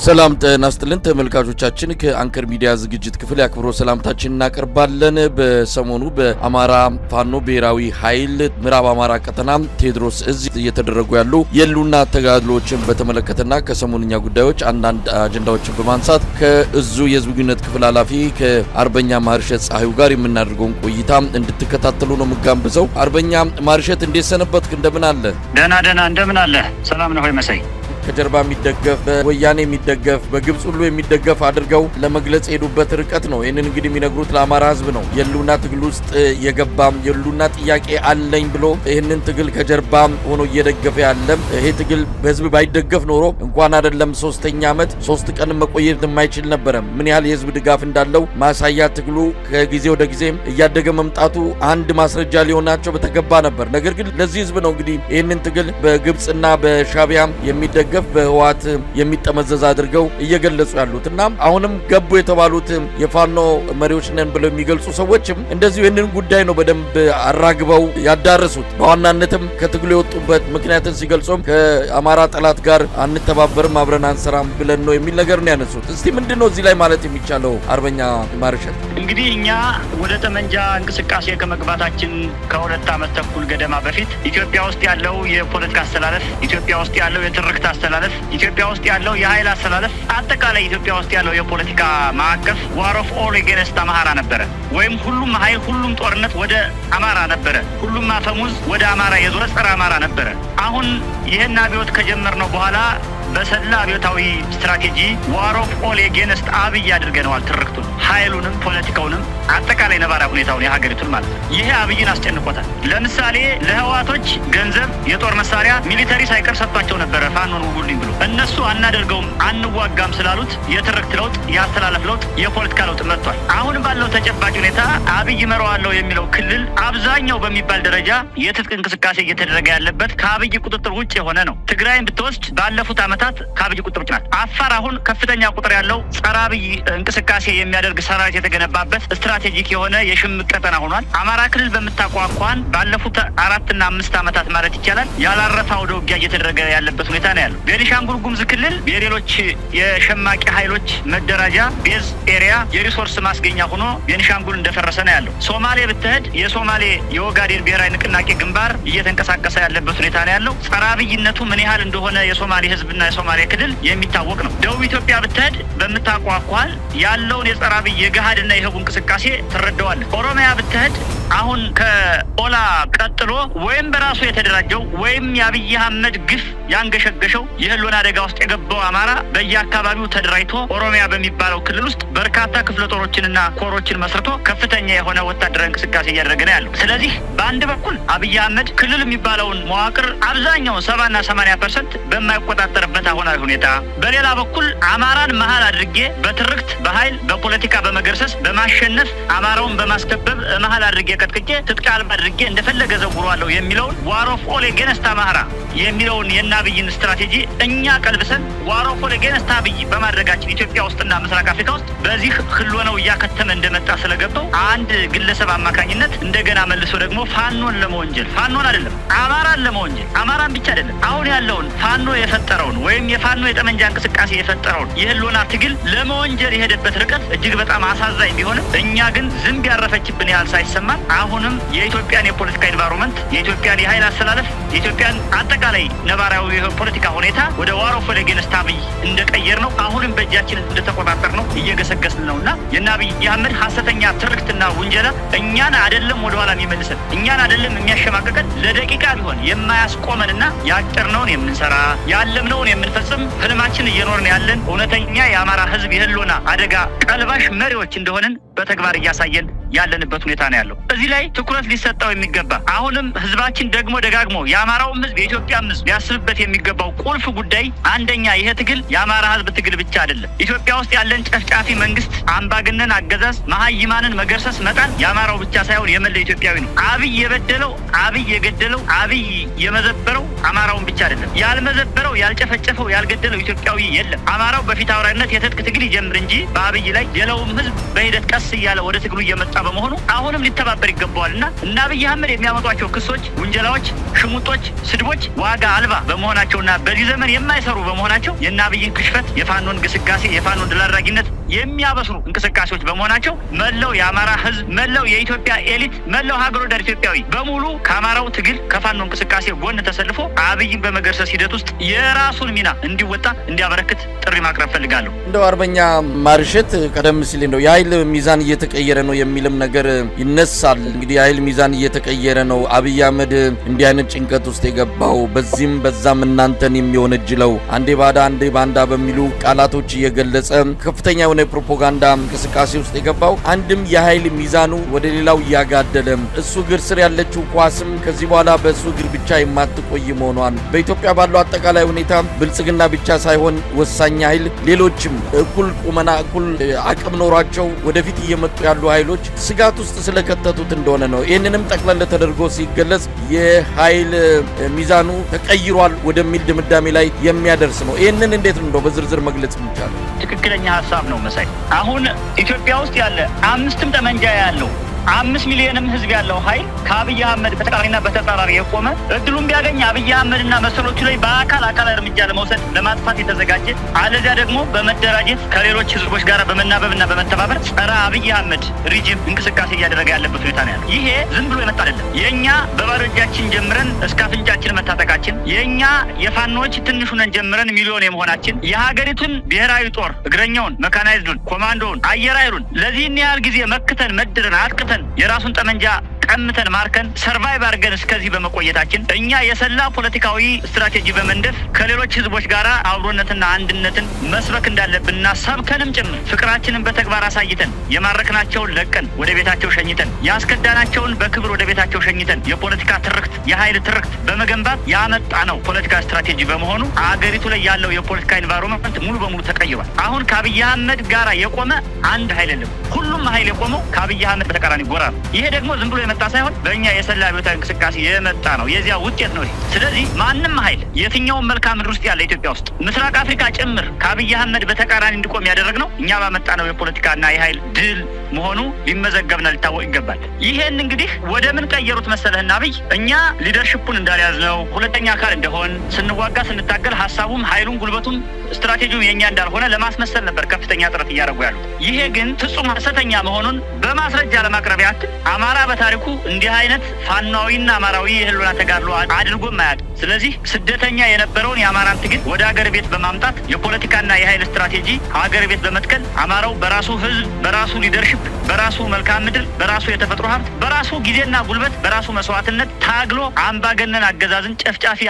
ሰላም ጤና ይስጥልን ተመልካቾቻችን ከአንከር ሚዲያ ዝግጅት ክፍል ያክብሮ ሰላምታችን እናቀርባለን። በሰሞኑ በአማራ ፋኖ ብሔራዊ ኃይል ምዕራብ አማራ ቀጠና ቴዎድሮስ እዝ እየተደረጉ ያሉ የሉና ተጋድሎችን በተመለከተና ከሰሞንኛ ጉዳዮች አንዳንድ አጀንዳዎችን በማንሳት ከእዙ የህዝብ ግንኙነት ክፍል ኃላፊ ከአርበኛ ማርሸት ፀሐዩ ጋር የምናደርገውን ቆይታ እንድትከታተሉ ነው የምጋብዘው። አርበኛ ማርሸት እንዴት ሰነበትክ? እንደምን አለ? ደህና እንደምን አለ? ሰላም ነው ሆይ መሳይ? ከጀርባ የሚደገፍ በወያኔ የሚደገፍ በግብጽ ሁሉ የሚደገፍ አድርገው ለመግለጽ ሄዱበት ርቀት ነው። ይሄንን እንግዲህ የሚነግሩት ለአማራ ህዝብ ነው። የሉና ትግል ውስጥ የገባም የሉና ጥያቄ አለኝ ብሎ ይሄንን ትግል ከጀርባ ሆኖ እየደገፈ ያለም ይሄ ትግል በህዝብ ባይደገፍ ኖሮ እንኳን አይደለም 3ኛ ዓመት 3 ቀን መቆየት የማይችል ነበር። ምን ያህል የህዝብ ድጋፍ እንዳለው ማሳያ ትግሉ ከጊዜ ወደ ጊዜ እያደገ መምጣቱ አንድ ማስረጃ ሊሆናቸው በተገባ ነበር። ነገር ግን ለዚህ ህዝብ ነው እንግዲህ ይሄንን ትግል በግብጽና በሻቢያ የሚደገፍ በህዋት የሚጠመዘዝ አድርገው እየገለጹ ያሉትና አሁንም ገቡ የተባሉት የፋኖ መሪዎች ነን ብለው የሚገልጹ ሰዎችም እንደዚሁ ይህንን ጉዳይ ነው በደንብ አራግበው ያዳረሱት። በዋናነትም ከትግሉ የወጡበት ምክንያትን ሲገልጹም ከአማራ ጠላት ጋር አንተባበርም አብረን አንሰራም ብለን ነው የሚል ነገር ነው ያነሱት። እስቲ ምንድነው እዚህ ላይ ማለት የሚቻለው አርበኛ ማርሸት? እንግዲህ እኛ ወደ ጠመንጃ እንቅስቃሴ ከመግባታችን ከ2 ዓመት ተኩል ገደማ በፊት ኢትዮጵያ ውስጥ ያለው የፖለቲካ አስተላለፍ፣ ኢትዮጵያ ውስጥ ያለው የትርክት አስተላለፍ፣ ኢትዮጵያ ውስጥ ያለው የኃይል አስተላለፍ፣ አጠቃላይ ኢትዮጵያ ውስጥ ያለው የፖለቲካ ማዕቀፍ ዋር ኦፍ ኦል አጌንስት አማራ ነበረ። ወይም ሁሉም ኃይል ሁሉም ጦርነት ወደ አማራ ነበረ። ሁሉም አፈሙዝ ወደ አማራ የዞረ ጸረ አማራ ነበረ። አሁን ይህን አብዮት ከጀመርነው በኋላ በሰላ አብዮታዊ ስትራቴጂ ዋር ኦፍ ኦል አጌንስት አብይ አድርገነዋል። ትርክቱን፣ ኃይሉንም፣ ፖለቲካውንም አጠቃላይ ነባራዊ ሁኔታውን የሀገሪቱን ማለት ነው። ይሄ አብይን አስጨንቆታል። ለምሳሌ ለህዋቶች ገንዘብ፣ የጦር መሳሪያ፣ ሚሊተሪ ሳይቀር ሰጥቷቸው ነበረ ፋኖን ውጉልኝ ብሎ። እነሱ አናደርገውም አንዋጋም ስላሉት የትርክት ለውጥ፣ የአስተላለፍ ለውጥ፣ የፖለቲካ ለውጥ መጥቷል። አሁን ባለው ተጨባጭ ሁኔታ አብይ መራዋለሁ የሚለው ክልል አብዛኛው በሚባል ደረጃ የትጥቅ እንቅስቃሴ እየተደረገ ያለበት ከአብይ ቁጥጥር ውጭ የሆነ ነው። ትግራይን ብትወስድ ባለፉት ዓመታት ከአብይ ቁጥጥር ውጭ ናት። አፋር አሁን ከፍተኛ ቁጥር ያለው ጸረ አብይ እንቅስቃሴ የሚያደርግ ሰራዊት የተገነባበት ስትራቴጂክ የሆነ የሽምቅ ቀጠና ሆኗል። አማራ ክልል በምታቋቋን ባለፉት 4 እና 5 ዓመታት ማለት ይቻላል ያላረፈ ወደ ውጊያ እየተደረገ ያለበት ሁኔታ ነው ያለው። ቤኒሻንጉል ጉሙዝ ክልል የሌሎች የሸማቂ ኃይሎች መደራጃ ቤዝ ኤሪያ የሪሶርስ ማስገኛ ሆኖ ቤኒሻንጉል እንደፈረሰ ነው ያለው። ሶማሌ ብትሄድ የሶማሌ የኦጋዴን ብሔራዊ ንቅናቄ ግንባር እየተንቀሳቀሰ ያለበት ሁኔታ ነው ያለው። ጸረ አብይነቱ ምን ያህል እንደሆነ የሶማሌ ህዝብና የሶማሌ ክልል የሚታወቅ ነው። ደቡብ ኢትዮጵያ ብትሄድ በምታቋቋል ያለውን የጸረ አብይ የገሃድና የህቡ እንቅስቃሴ ትረዳዋለህ። ኦሮሚያ ብትሄድ አሁን ከኦላ ቀጥሎ ወይም በራሱ የተደራጀው ወይም የአብይ አህመድ ግፍ ያንገሸገሸው የህልውና አደጋ ውስጥ የገባው አማራ በየአካባቢው ተደራጅቶ ኦሮሚያ በሚባለው ክልል ውስጥ በርካታ ክፍለ ጦሮችንና ኮሮችን መስርቶ ከፍተኛ የሆነ ወታደራዊ እንቅስቃሴ እያደረገ ነው ያለው። ስለዚህ በአንድ በኩል አብይ አህመድ ክልል የሚባለውን መዋቅር አብዛኛው 70 እና 80% በማይቆጣጠርበት አሁናዊ ሁኔታ፣ በሌላ በኩል አማራን መሀል አድርጌ በትርክት በኃይል በፖለቲካ በመገርሰስ በማሸነፍ አማራውን በማስከበብ መሀል አድርጌ ቀጥቅጬ ትጥቅ አልባ አድርጌ እንደፈለገ ዘውሯለሁ የሚለውን ዋር ኦፍ ኦል አጌንስት አማራ የሚለውን የአብይን ስትራቴጂ እኛ ቀልብሰን ዋር ኦፍ ኦል አጌንስት አብይ በማድረጋችን ኢትዮጵያ ውስጥና ምስራቅ አፍሪካ ውስጥ በዚህ ህልውናው እያከተመ እንደመጣ ስለገባው አንድ ግለሰብ አማካኝነት እንደገና መልሶ ደግሞ ፋኖን ለመወንጀል ፋኖን አይደለም አማራን ለመወንጀል አማራን ብቻ አይደለም አሁን ያለውን ፋኖ የፈጠረውን ወይም የፋኖ የጠመንጃ እንቅስቃሴ የፈጠረውን የህልውና ትግል ለመወንጀል የሄደበት ርቀት እጅግ በጣም አሳዛኝ ቢሆንም እኛ ግን ዝንብ ያረፈችብን ያህል ሳይሰማን አሁንም የኢትዮጵያን የፖለቲካ ኢንቫይሮንመንት የኢትዮጵያን የኃይል አስተላለፍ የኢትዮጵያን አጠቃላይ ነባራዊ የፖለቲካ ሁኔታ ወደ ዋር ኦፍ ኦል አጌንስት አብይ እንደቀየር ነው። አሁንም በእጃችን እንደተቆጣጠር ነው እየገሰገስን ነውና የአብይ አህመድ ሐሰተኛ ትርክትና ውንጀላ እኛን አይደለም ወደ ኋላ የሚመልሰን እኛን አይደለም የሚያሸማቀቀን ለደቂቃ ቢሆን የማያስቆመንና ያቀርነውን የምንሰራ ያለምነውን የምንፈጽም ህልማችን እየኖርን ያለን እውነተኛ የአማራ ህዝብ የህልውና አደጋ ቀልባሽ መሪዎች እንደሆንን በተግባር እያሳየን ያለንበት ሁኔታ ነው ያለው። እዚህ ላይ ትኩረት ሊሰጠው የሚገባ አሁንም ህዝባችን ደግሞ ደጋግሞ የአማራውም ህዝብ የኢትዮጵያም ህዝብ ሊያስብበት የሚገባው ቁልፍ ጉዳይ አንደኛ ይሄ ትግል የአማራ ህዝብ ትግል ብቻ አይደለም። ኢትዮጵያ ውስጥ ያለን ጨፍጫፊ መንግስት፣ አምባገነን አገዛዝ፣ መሀይማንን መገርሰስ መጣል የአማራው ብቻ ሳይሆን የመላ ኢትዮጵያዊ ነው። አብይ የበደለው አብይ የገደለው አብይ የመዘበረው አማራውን ብቻ አይደለም። ያልመዘበረው ያልጨፈጨፈው ያልገደለው ኢትዮጵያዊ የለም። አማራው በፊት አውራሪነት የትጥቅ ትግል ይጀምር እንጂ በአብይ ላይ ሌላውም ህዝብ በሂደት ቀስ ቀስ እያለ ወደ ትግሉ እየመጣ በመሆኑ አሁንም ሊተባበር ይገባዋልና እና አብይ አህመድ የሚያመጧቸው ክሶች፣ ውንጀላዎች፣ ሽሙጦች፣ ስድቦች ዋጋ አልባ በመሆናቸውና በዚህ ዘመን የማይሰሩ በመሆናቸው የእነ አብይን ክሽፈት፣ የፋኖን ግስጋሴ፣ የፋኖን ድል አድራጊነት የሚያበስሩ እንቅስቃሴዎች በመሆናቸው መላው የአማራ ህዝብ፣ መላው የኢትዮጵያ ኤሊት፣ መላው ሀገር ወዳድ ኢትዮጵያዊ በሙሉ ከአማራው ትግል ከፋኖ እንቅስቃሴ ጎን ተሰልፎ አብይን በመገርሰስ ሂደት ውስጥ የራሱን ሚና እንዲወጣ እንዲያበረክት ጥሪ ማቅረብ ፈልጋለሁ። እንደው አርበኛ ማርሸት ቀደም ሲል እንደው የኃይል ሚዛን እየተቀየረ ነው የሚልም ነገር ይነሳል። እንግዲህ የኃይል ሚዛን እየተቀየረ ነው፣ አብይ አህመድ እንዲህ አይነት ጭንቀት ውስጥ የገባው በዚህም በዛም እናንተን የሚወነጅለው አንዴ ባዳ አንዴ ባንዳ በሚሉ ቃላቶች እየገለጸ ከፍተኛ የሆነ የፕሮፓጋንዳ እንቅስቃሴ ውስጥ የገባው አንድም የኃይል ሚዛኑ ወደ ሌላው እያጋደለ እሱ እግር ስር ያለችው ኳስም ከዚህ በኋላ በእሱ እግር ብቻ የማትቆይ መሆኗን በኢትዮጵያ ባለው አጠቃላይ ሁኔታ ብልጽግና ብቻ ሳይሆን ወሳኝ ኃይል ሌሎችም እኩል ቁመና እኩል አቅም ኖሯቸው ወደፊት እየመጡ ያሉ ኃይሎች ስጋት ውስጥ ስለከተቱት እንደሆነ ነው። ይህንንም ጠቅላላ ተደርጎ ሲገለጽ የኃይል ሚዛኑ ተቀይሯል ወደሚል ድምዳሜ ላይ የሚያደርስ ነው። ይህንን እንዴት ነው በዝርዝር መግለጽ የሚቻለው? ትክክለኛ ሀሳብ ነው መሳይ። አሁን ኢትዮጵያ ውስጥ ያለ 5 ጠመንጃ ያለው 5 ሚሊዮንም ህዝብ ያለው ኃይል ከአብይ አህመድ በተቃራኒና በተጻራሪ የቆመ እድሉን ቢያገኝ አብይ አህመድና መሰሎቹ ላይ በአካል እርምጃ ለመውሰድ ለማጥፋት የተዘጋጀ አለዚያ ደግሞ በመደራጀት ከሌሎች ህዝቦች ጋር በመናበብና በመተባበር ጸረ አብይ አህመድ ሪጅም እንቅስቃሴ እያደረገ ያለበት ሁኔታ ነው ያለው። ይሄ ዝም ብሎ የመጣ አይደለም። የኛ በባዶ እጃችን ጀምረን እስከ አፍንጫችን መታጠቃችን፣ የኛ የፋኖች ትንሹ ነን ጀምረን ሚሊዮን የመሆናችን፣ የሀገሪቱን ብሔራዊ ጦር እግረኛውን፣ መካናይዝዱን፣ ኮማንዶውን፣ አየር ኃይሉን ለዚህን ያህል ጊዜ መክተን መድረን አጥቅተን የራሱን ጠመንጃ ቀምተን ማርከን ሰርቫይቭ አድርገን እስከዚህ በመቆየታችን እኛ የሰላ ፖለቲካዊ ስትራቴጂ በመንደፍ ከሌሎች ህዝቦች ጋር አብሮነትና አንድነትን መስበክ እንዳለብንና ሰብከንም ጭምር ፍቅራችንን በተግባር አሳይተን የማረክናቸውን ለቀን ወደ ቤታቸው ሸኝተን ያስከዳናቸውን በክብር ወደ ቤታቸው ሸኝተን የፖለቲካ ትርክት የኃይል ትርክት በመገንባት ያመጣ ነው ፖለቲካ ስትራቴጂ በመሆኑ አገሪቱ ላይ ያለው የፖለቲካ ኢንቫይሮንመንት ሙሉ በሙሉ ተቀይሯል። አሁን ከአብይ አህመድ ጋር የቆመ አንድ ኃይል የለም። ሁሉም ኃይል የቆመው ከአብይ አህመድ በተቃራኒ ጎራ ነው። ይሄ ደግሞ ዝም ብሎ የመጣ ሳይሆን በእኛ የሰላ አብዮታዊ እንቅስቃሴ የመጣ ነው። የዚያ ውጤት ነው። ስለዚህ ማንም ኃይል የትኛውን መልክዓ ምድር ውስጥ ያለ ኢትዮጵያ ውስጥ ምስራቅ አፍሪካ ጭምር ከአብይ አህመድ በተቃራኒ እንዲቆም ያደረግነው እኛ ባመጣ ነው የፖለቲካና የኃይል ድል መሆኑ ሊመዘገብና ሊታወቅ ይገባል። ይሄን እንግዲህ ወደ ምን ቀየሩት መሰለህና አብይ እኛ ሊደርሺፑን እንዳልያዝነው ሁለተኛ አካል እንደሆን ስንዋጋ ስንታገል ሀሳቡም ኃይሉን ጉልበቱም ስትራቴጂውም የኛ እንዳልሆነ ለማስመሰል ነበር ከፍተኛ ጥረት እያደረጉ ያሉት። ይሄ ግን ፍጹም ሐሰተኛ መሆኑን በማስረጃ ለማቅረብ ያክል አማራ በታሪኩ እንዲህ አይነት ፋናዊና አማራዊ የህልውና ተጋድሎ አድርጎ ማያውቅ። ስለዚህ ስደተኛ የነበረውን የአማራን ትግል ወደ ሀገር ቤት በማምጣት የፖለቲካና የኃይል ስትራቴጂ ሀገር ቤት በመትከል አማራው በራሱ ህዝብ በራሱ ሊደርሺፕ በራሱ መልክዓ ምድር በራሱ የተፈጥሮ ሀብት በራሱ ጊዜና ጉልበት በራሱ መስዋዕትነት ታግሎ አምባገነን አገዛዝን ጨፍጫፊ